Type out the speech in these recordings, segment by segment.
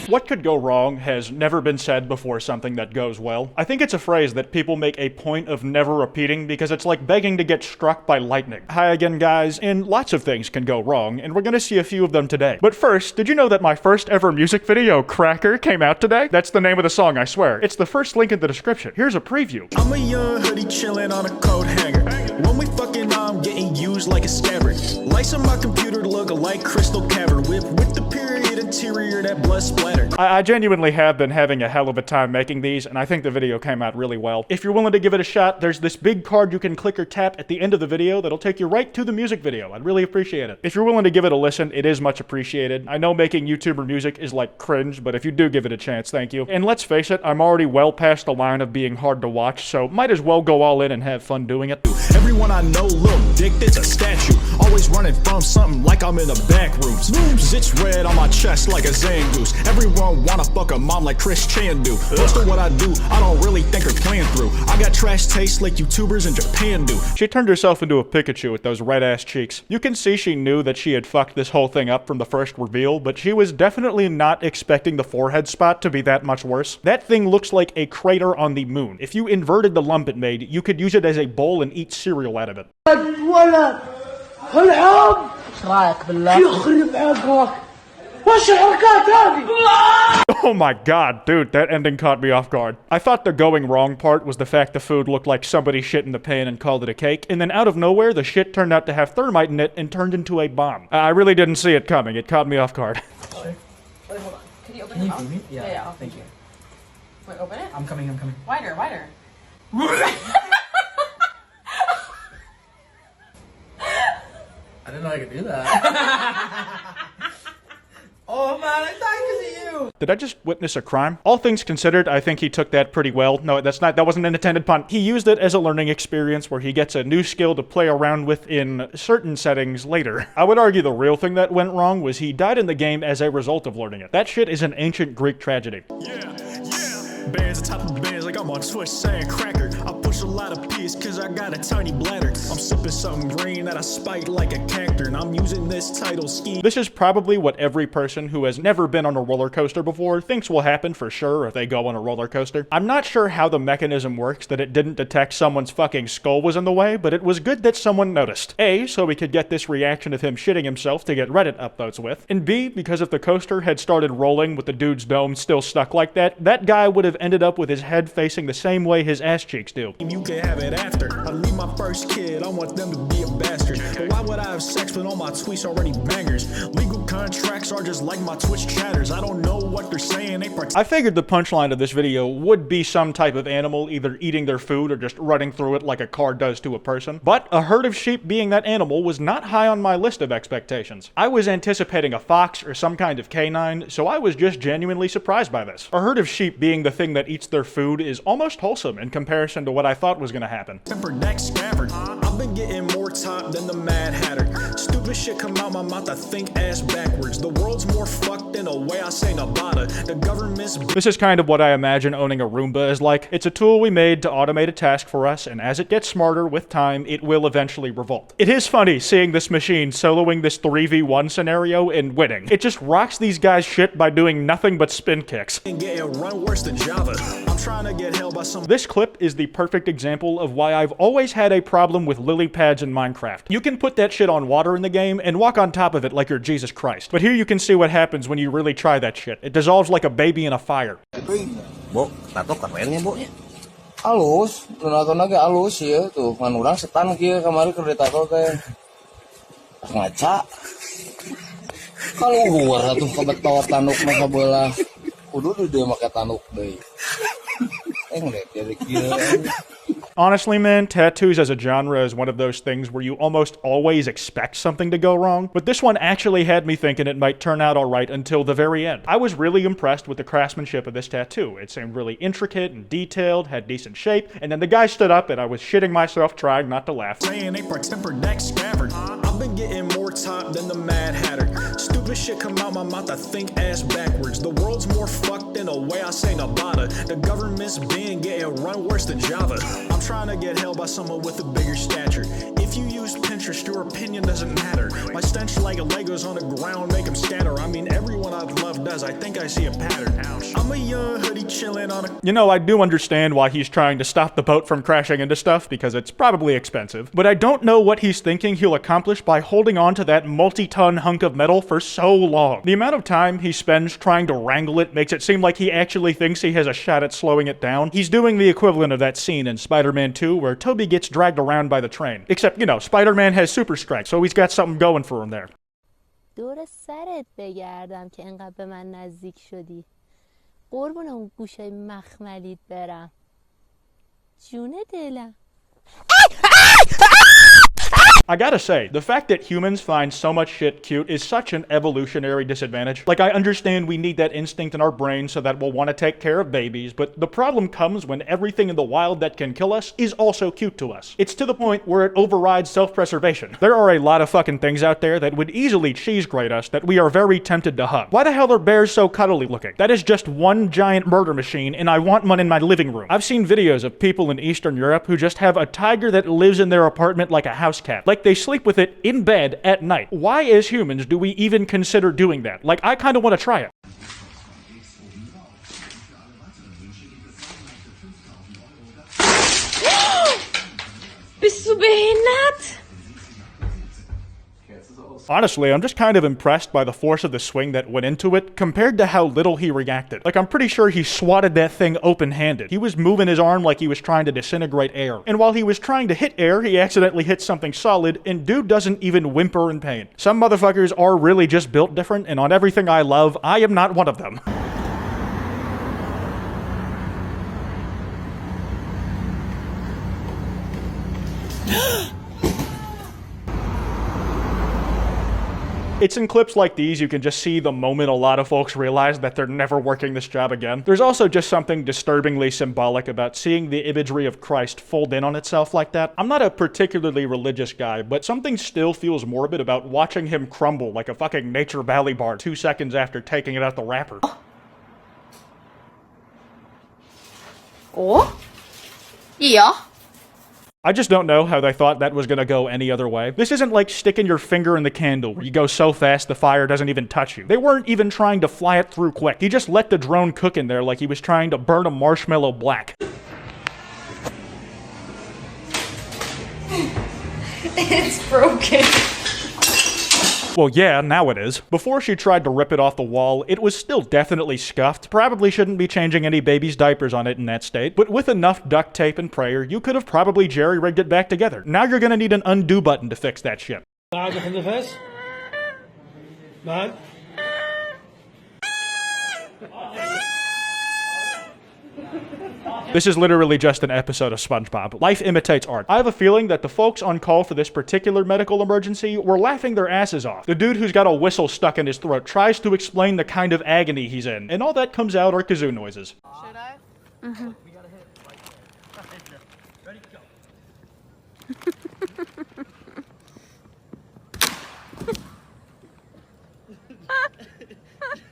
What could go wrong has never been said before something that goes well. I think it's a phrase that people make a point of never repeating because it's like begging to get struck by lightning. Hi again, guys, and lots of things can go wrong, and we're gonna see a few of them today. But first, did you know that my first ever music video, Cracker, came out today? That's the name of the song, I swear. It's the first link in the description. Here's a preview. I'm a young hoodie chillin' on a coat hanger. When we fucking I'm getting used like a scabbard. Lights on my computer look like crystal cavern with the period interior that blood splatter. I genuinely have been having a hell of a time making these, and I think the video came out really well. If you're willing to give it a shot, there's this big card you can click or tap at the end of the video that'll take you right to the music video. I'd really appreciate it. If you're willing to give it a listen, it is much appreciated. I know making YouTuber music is like cringe, but if you do give it a chance, thank you. And let's face it, I'm already well past the line of being hard to watch, so might as well go all in and have fun doing it. Everyone I know look dick, it's a statue. Always running from something like I'm in the back rooms. It's red on my chest like a Zangoose. Everyone wanna fuck a mom like Chris Chan do. Most of what I do, I don't really think or plan through. I got trash taste like YouTubers in Japan do. She turned herself into a Pikachu with those red-ass cheeks. You can see she knew that she had fucked this whole thing up from the first reveal, but she was definitely not expecting the forehead spot to be that much worse. That thing looks like a crater on the moon. If you inverted the lump it made, you could use it as a bowl and eat cereal out of it. Oh my god, dude, that ending caught me off guard. I thought the going wrong part was the fact the food looked like somebody shit in the pan and called it a cake, and then out of nowhere, the shit turned out to have thermite in it and turned into a bomb. I really didn't see it coming. It caught me off guard. Wait, hold on. Can you open it up? Yeah, thank you. Wait, open it? I'm coming. Wider. I didn't know I could do that. Oh man, I thought because of you. Did I just witness a crime? All things considered, I think he took that pretty well. No, that wasn't an intended pun. He used it as a learning experience where he gets a new skill to play around with in certain settings later. I would argue the real thing that went wrong was he died in the game as a result of learning it. That shit is an ancient Greek tragedy. Yeah. Bands on top of bands like I'm on Twitch saying cracker. I push a lot of peas cause I got a tiny bladder. I'm sipping something green that I spiked like a cactus, and I'm using this title scheme. This is probably what every person who has never been on a roller coaster before thinks will happen for sure if they go on a roller coaster. I'm not sure how the mechanism works that it didn't detect someone's fucking skull was in the way, but it was good that someone noticed. A, so we could get this reaction of him shitting himself to get Reddit upvotes with, and B, because if the coaster had started rolling with the dude's dome still stuck like that, that guy would have ended up with his head facing the same way his ass cheeks do. You can have it after. I leave my first kid, I want them to be a bastard. But why would I have sex when all my tweets already bangers? Legal contracts are just like my Twitch chatters. I don't know what they're saying. I figured the punchline of this video would be some type of animal either eating their food or just running through it like a car does to a person. But a herd of sheep being that animal was not high on my list of expectations. I was anticipating a fox or some kind of canine, so I was just genuinely surprised by this. A herd of sheep being the thing that eats their food is almost wholesome in comparison to what I thought was gonna happen. I've been getting more top than the Mad Hatter. Stupid shit come out my mouth, I think ass backwards. The world's more fucked in a way I say Nabata. The government's... This is kind of what I imagine owning a Roomba is like. It's a tool we made to automate a task for us, and as it gets smarter with time, it will eventually revolt. It is funny seeing this machine soloing this 3v1 scenario and winning. It just rocks these guys shit by doing nothing but spin kicks. Run worse than Java. I'm trying to get held by some... This clip is the perfect example of why I've always had a problem with lily pads in Minecraft. You can put that shit on water in the game and walk on top of it like you're Jesus Christ. But here you can see what happens when you really try that shit. It dissolves like a baby in a fire. Bu, tato kerennya bu. Halus, donaturna ge halus ya tuh. Kan urang setan kieu kamari keur ditato teh. Ngaca. Kalau luar atuh kebetot tanduk mah sabeula. Kudu dia make tanduk deui. Ngeliat dari kieu. Honestly, man, tattoos as a genre is one of those things where you almost always expect something to go wrong, but this one actually had me thinking it might turn out alright until the very end. I was really impressed with the craftsmanship of this tattoo. It seemed really intricate and detailed, had decent shape, and then the guy stood up and I was shitting myself trying not to laugh. Saying they tempered neck scabbard. I've I've been getting more top than the Mad Hatter. Stupid shit come out my mouth, I think ass backwards. The world's more fucked in a way I say Nabata. The government's being getting run worse than Java. I'm trying to get held by someone with a bigger stature. If you use Pinterest, your opinion doesn't matter. My stench like Legos on the ground make them scatter. I mean, everyone I've loved does. I think I see a pattern. Ouch. I'm a young hoodie chilling on a... You know, I do understand why he's trying to stop the boat from crashing into stuff, because it's probably expensive. But I don't know what he's thinking he'll accomplish by holding on to that multi-ton hunk of metal for so long. The amount of time he spends trying to wrangle it makes it seem like he actually thinks he has a shot at slowing it down. He's doing the equivalent of that scene in Spider-Man 2 where Toby gets dragged around by the train. Except, you know, Spider-Man has super strength, so he's got something going for him there. دور سرت بگردم که انقدر به من نزدیک شدی. قربون اون گوشای مخملیت برم. جون دلم. I gotta say, the fact that humans find so much shit cute is such an evolutionary disadvantage. Like, I understand we need that instinct in our brain so that we'll want to take care of babies, but the problem comes when everything in the wild that can kill us is also cute to us. It's to the point where it overrides self-preservation. There are a lot of fucking things out there that would easily cheese grate us that we are very tempted to hug. Why the hell are bears so cuddly looking? That is just one giant murder machine, and I want one in my living room. I've seen videos of people in Eastern Europe who just have a tiger that lives in their apartment like a house cat. Like, they sleep with it in bed at night. Why, as humans, do we even consider doing that? Like, I kind of want to try it. Bist du behindert? Honestly, I'm just kind of impressed by the force of the swing that went into it compared to how little he reacted. Like, I'm pretty sure he swatted that thing open-handed. He was moving his arm like he was trying to disintegrate air. And while he was trying to hit air, he accidentally hit something solid, and dude doesn't even whimper in pain. Some motherfuckers are really just built different, and on everything I love, I am not one of them. It's in clips like these you can just see the moment a lot of folks realize that they're never working this job again. There's also just something disturbingly symbolic about seeing the imagery of Christ fold in on itself like that. I'm not a particularly religious guy, but something still feels morbid about watching him crumble like a fucking Nature Valley bar 2 seconds after taking it out the wrapper. Oh? Ja. I just don't know how they thought that was gonna go any other way. This isn't like sticking your finger in the candle where you go so fast the fire doesn't even touch you. They weren't even trying to fly it through quick. He just let the drone cook in there like he was trying to burn a marshmallow black. It's broken. Well, yeah, now it is. Before she tried to rip it off the wall, it was still definitely scuffed. Probably shouldn't be changing any baby's diapers on it in that state. But with enough duct tape and prayer, you could have probably jerry-rigged it back together. Now you're gonna need an undo button to fix that shit. This is literally just an episode of SpongeBob. Life imitates art. I have a feeling that the folks on call for this particular medical emergency were laughing their asses off. The dude who's got a whistle stuck in his throat tries to explain the kind of agony he's in, and all that comes out are kazoo noises. Should I? Mm-hmm. Ready, go.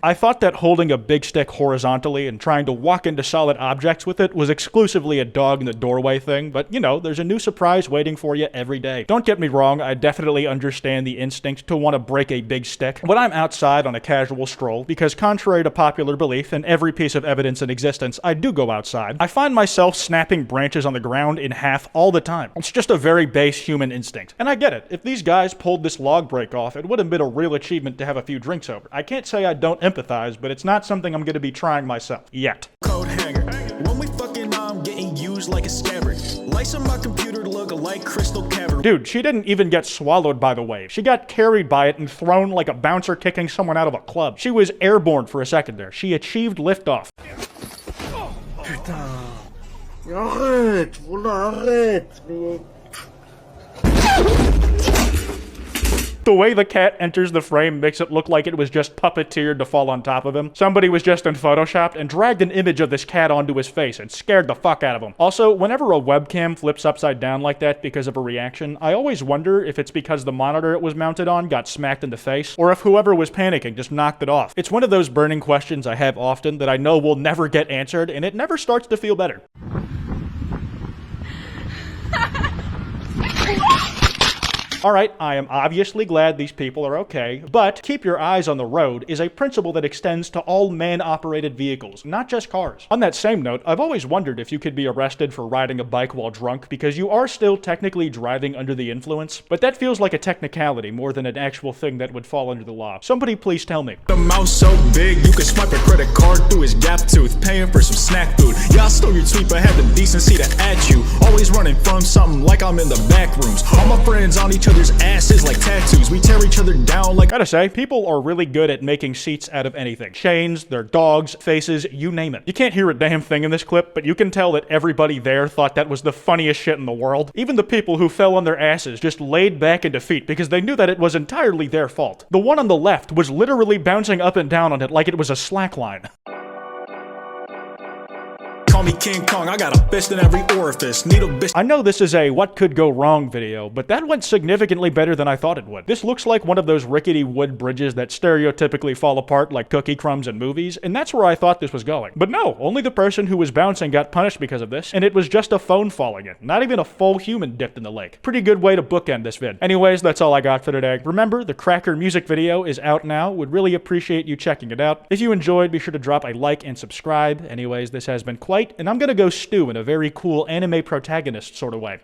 I thought that holding a big stick horizontally and trying to walk into solid objects with it was exclusively a dog in the doorway thing, but you know, there's a new surprise waiting for you every day. Don't get me wrong, I definitely understand the instinct to want to break a big stick when I'm outside on a casual stroll, because contrary to popular belief and every piece of evidence in existence, I do go outside. I find myself snapping branches on the ground in half all the time. It's just a very base human instinct. And I get it, if these guys pulled this log break off, it would have been a real achievement to have a few drinks over. I can't say I don't empathize, but it's not something I'm going to be trying myself yet. Code hanger. When we fucking I'm getting used like a scabbard. Lights on my computer look like crystal cavern. Dude, she didn't even get swallowed by the wave. She got carried by it and thrown like a bouncer kicking someone out of a club. She was airborne for a second there. She achieved liftoff. Putain. Arrête, voilà, arrête. The way the cat enters the frame makes it look like it was just puppeteered to fall on top of him. Somebody was just in Photoshop and dragged an image of this cat onto his face and scared the fuck out of him. Also, whenever a webcam flips upside down like that because of a reaction, I always wonder if it's because the monitor it was mounted on got smacked in the face, or if whoever was panicking just knocked it off. It's one of those burning questions I have often that I know will never get answered, and it never starts to feel better. Alright, I am obviously glad these people are okay, but keep your eyes on the road is a principle that extends to all man-operated vehicles, not just cars. On that same note, I've always wondered if you could be arrested for riding a bike while drunk, because you are still technically driving under the influence, but that feels like a technicality more than an actual thing that would fall under the law. Somebody please tell me. The mouth so big, you can swipe a credit card through his gap tooth, paying for some snack food. Yeah, I stole your tweet, but had the decency to add you. Always running from something like I'm in the back rooms. All my friends on each other's asses like tattoos. We tear each other down like... Gotta say, people are really good at making seats out of anything. Chains, their dogs, faces, you name it. You can't hear a damn thing in this clip, but you can tell that everybody there thought that was the funniest shit in the world. Even the people who fell on their asses just laid back in defeat because they knew that it was entirely their fault. The one on the left was literally bouncing up and down on it like it was a slack line. Call me King Kong, I got a fist in every orifice. Need a bitch. I know this is a what could go wrong video, but that went significantly better than I thought it would. This looks like one of those rickety wood bridges that stereotypically fall apart like cookie crumbs in movies, and that's where I thought this was going. But no, only the person who was bouncing got punished because of this, and it was just a phone falling in, not even a full human dipped in the lake. Pretty good way to bookend this vid. Anyways, that's all I got for today. Remember, the Cracker music video is out now. Would really appreciate you checking it out. If you enjoyed, be sure to drop a like and subscribe. Anyways, this has been Kwite, and I'm gonna go stew in a very cool anime protagonist sort of way.